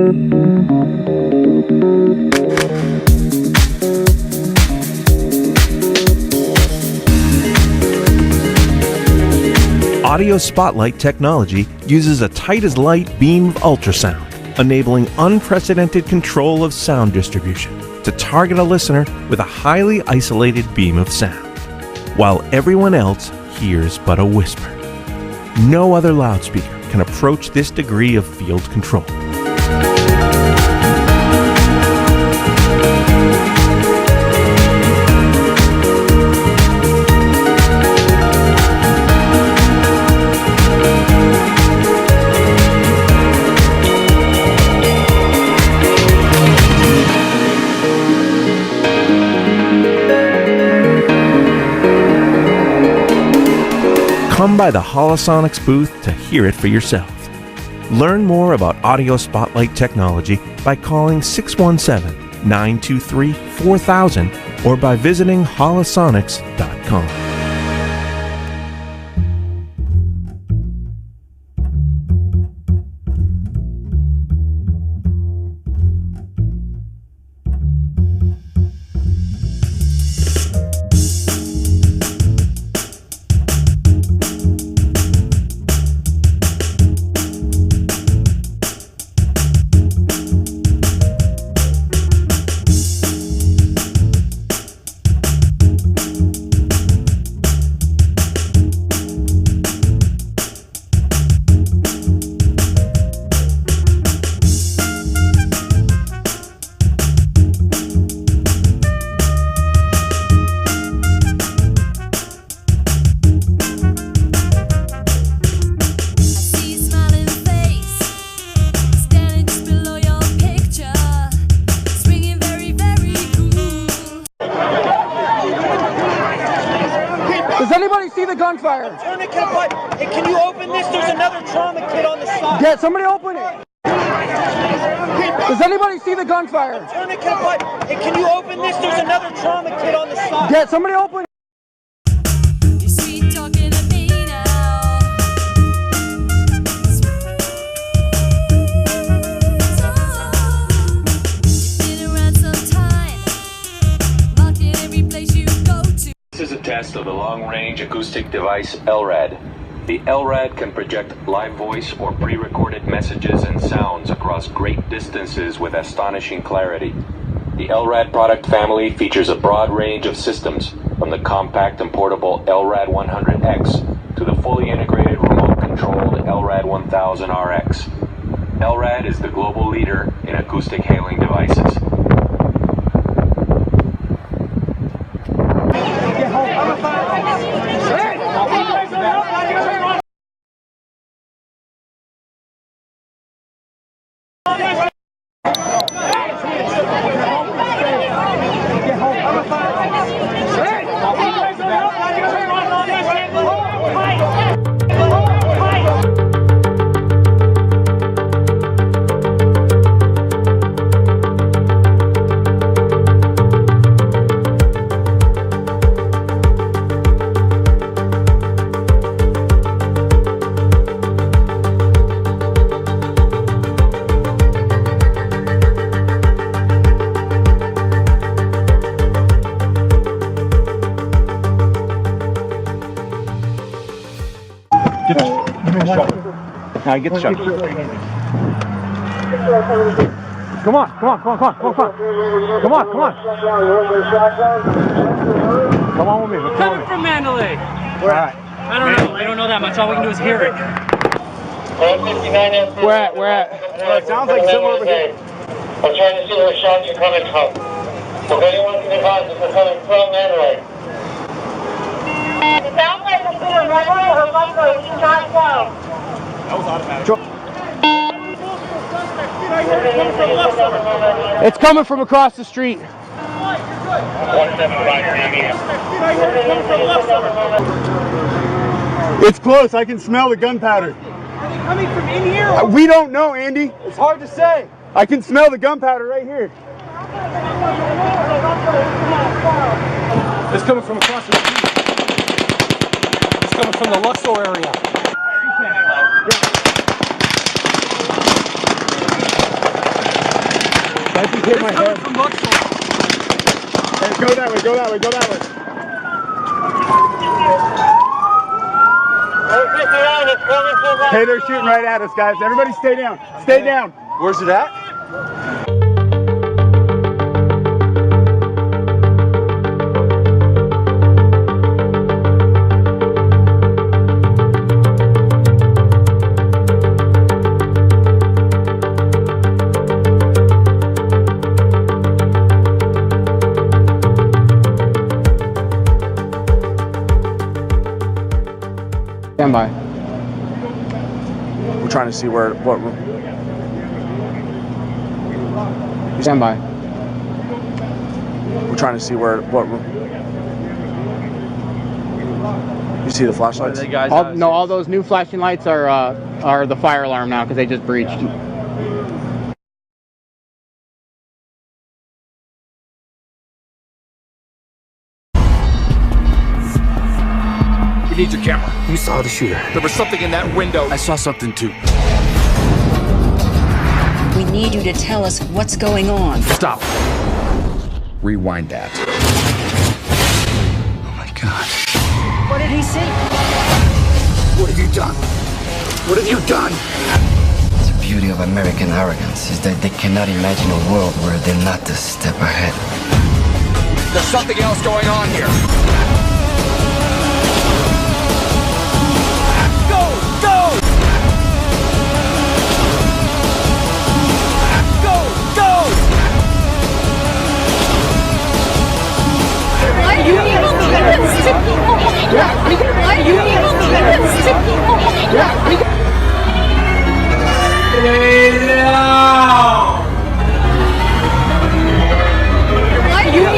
Audio Spotlight technology uses a tight-as-light beam of ultrasound, enabling unprecedented control of sound distribution to target a listener with a highly isolated beam of sound, while everyone else hears but a whisper. No other loudspeaker can approach this degree of field control. Come by the Holosonics booth to hear it for yourself. Learn more about Audio Spotlight technology by calling 617-923-4000 or by visiting holosonics.com. Does anybody see the gunfire? Tourniquet, but hey, can you open this? There's another trauma kit on the side. Yeah, somebody open it. Does anybody see the gunfire? Tourniquet, but hey, can you open this? There's another trauma kit on the side. Yeah, somebody open it. This is a test of the long-range acoustic device LRAD. The LRAD can project live voice or pre-recorded messages and sounds across great distances with astonishing clarity. The LRAD product family features a broad range of systems, from the compact and portable LRAD 100X to the fully integrated remote-controlled LRAD 1000RX. LRAD is the global leader in acoustic hailing devices. Now get the shot. Come on. Come on with me. Coming from Mandalay. All right. I don't know that much. All we can do is hear it. Where at? It sounds like somewhere over here. I'm trying to see where shots are coming from. If anyone can advise if they're coming from Mandalay. It sounds like it's either Mandalay or Luxor. We cannot tell. That was automatic. It's coming from across the street. It's close. I can smell the gunpowder. Are they coming from in here? We don't know, Andy. It's hard to say. I can smell the gunpowder right here. It's coming from across the street. It's coming from the Luxor area. just hit my head. From Luxor. Hey, go that way, go that way, go that way. Hey, they're shooting right at us, guys. Everybody stay down. Stay down. Where's it at? Stand by. We're trying to see what Stand by. we're trying to see what you see the flashlights? All those new flashing lights are the fire alarm now because they just breached. We need your camera. We saw the shooter. There was something in that window. I saw something too. We need you to tell us what's going on. Stop. Rewind that. Oh my God. What did he see? What have you done? What have you done? The beauty of American arrogance is that they cannot imagine a world where they're not a step ahead. There's something else going on here. Go! Go! Go! Go! Why do you need to Why do you need Why do you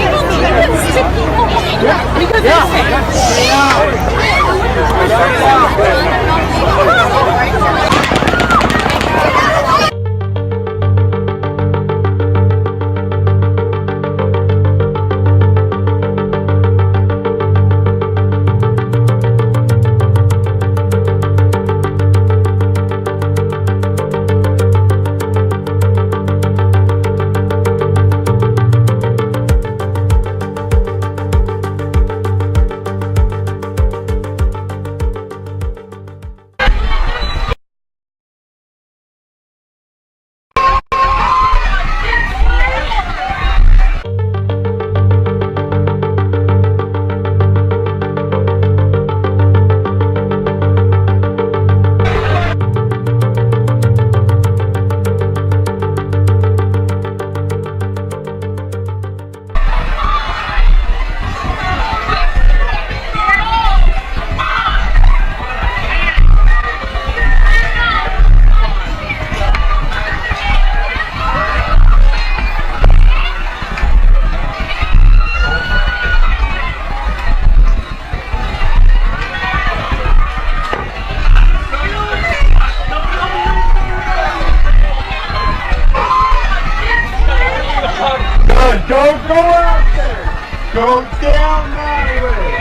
Don't go out there. Go down that way.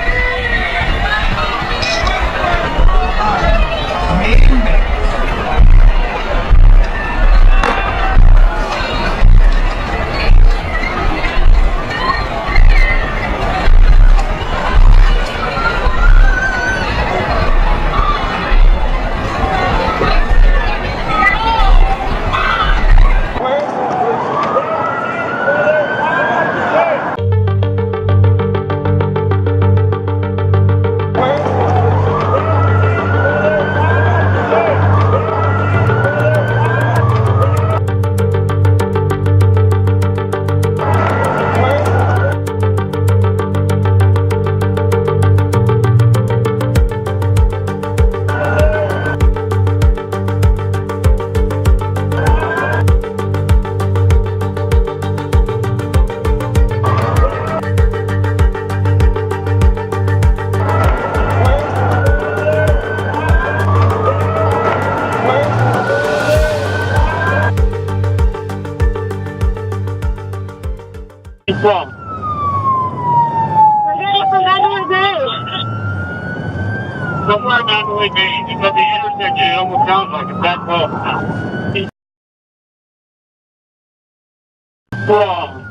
From? We're getting from Mandalay Bay. Somewhere in Mandalay Bay. It's at the intersection. It almost sounds like it's that close. from?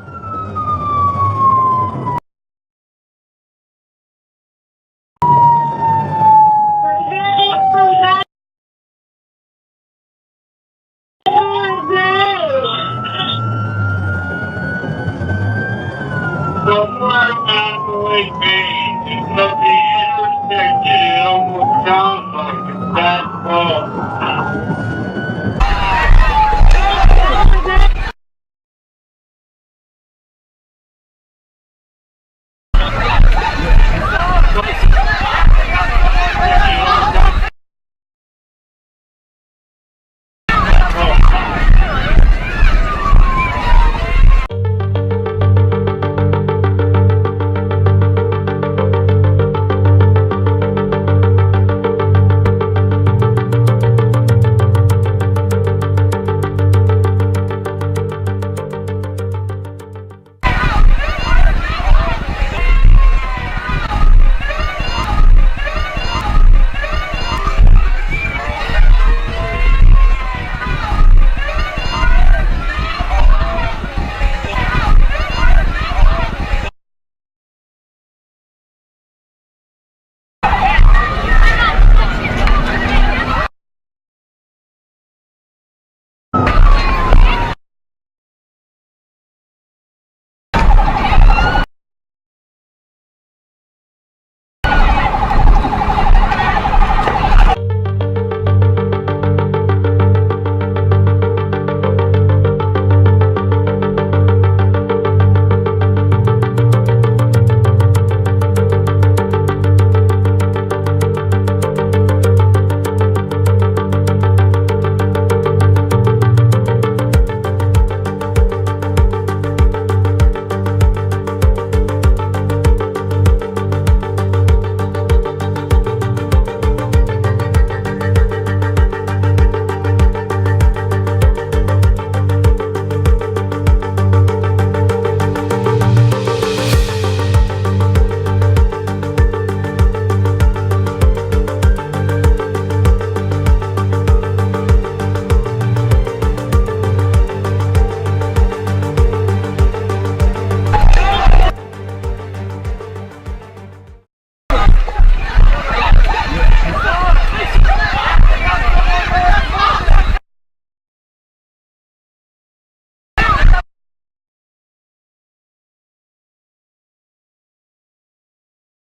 Somewhere down the way, baby, at the intersection, it almost sounds like a bad ball.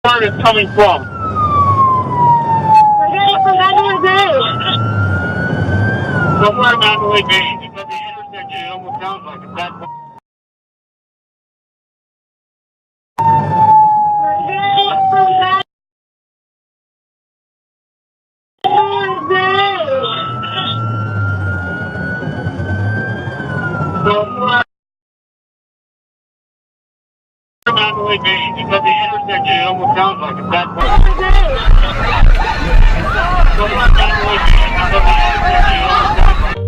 Where it's coming from? Somewhere down the way, baby, at the intersection, it almost sounds like a bad ball. Somewhere down the way, baby, at the intersection, it almost sounds like a bad ball. Somewhere down the way, baby, at the intersection, it almost sounds like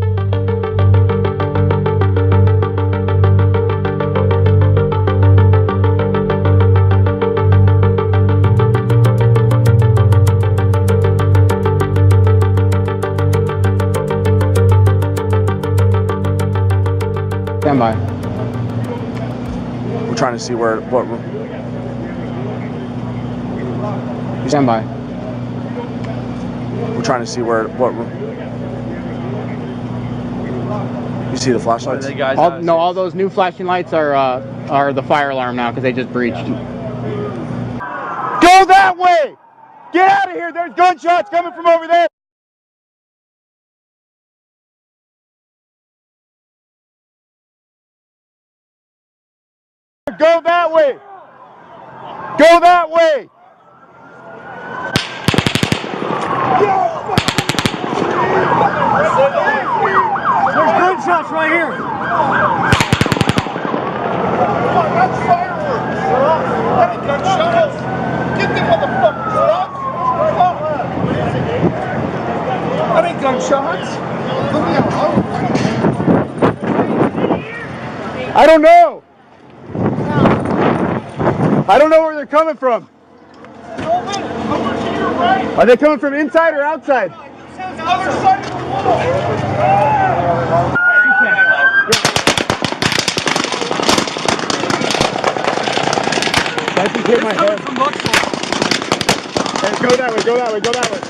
Stand by. We're trying to see what Stand by. we're trying to see what you see the flashlights? All those new flashing lights are the fire alarm now because they just breached. Go that way! Get out of here! There's gunshots coming from over there! Go that way! Go that way! There's gunshots right here! That's fireworks! That ain't gunshots! Get them motherfuckers up! That ain't gunshots! I don't know! I don't know where they're coming from. Are they coming from inside or outside? Other side of the wall! Go that way, go that way, go that way.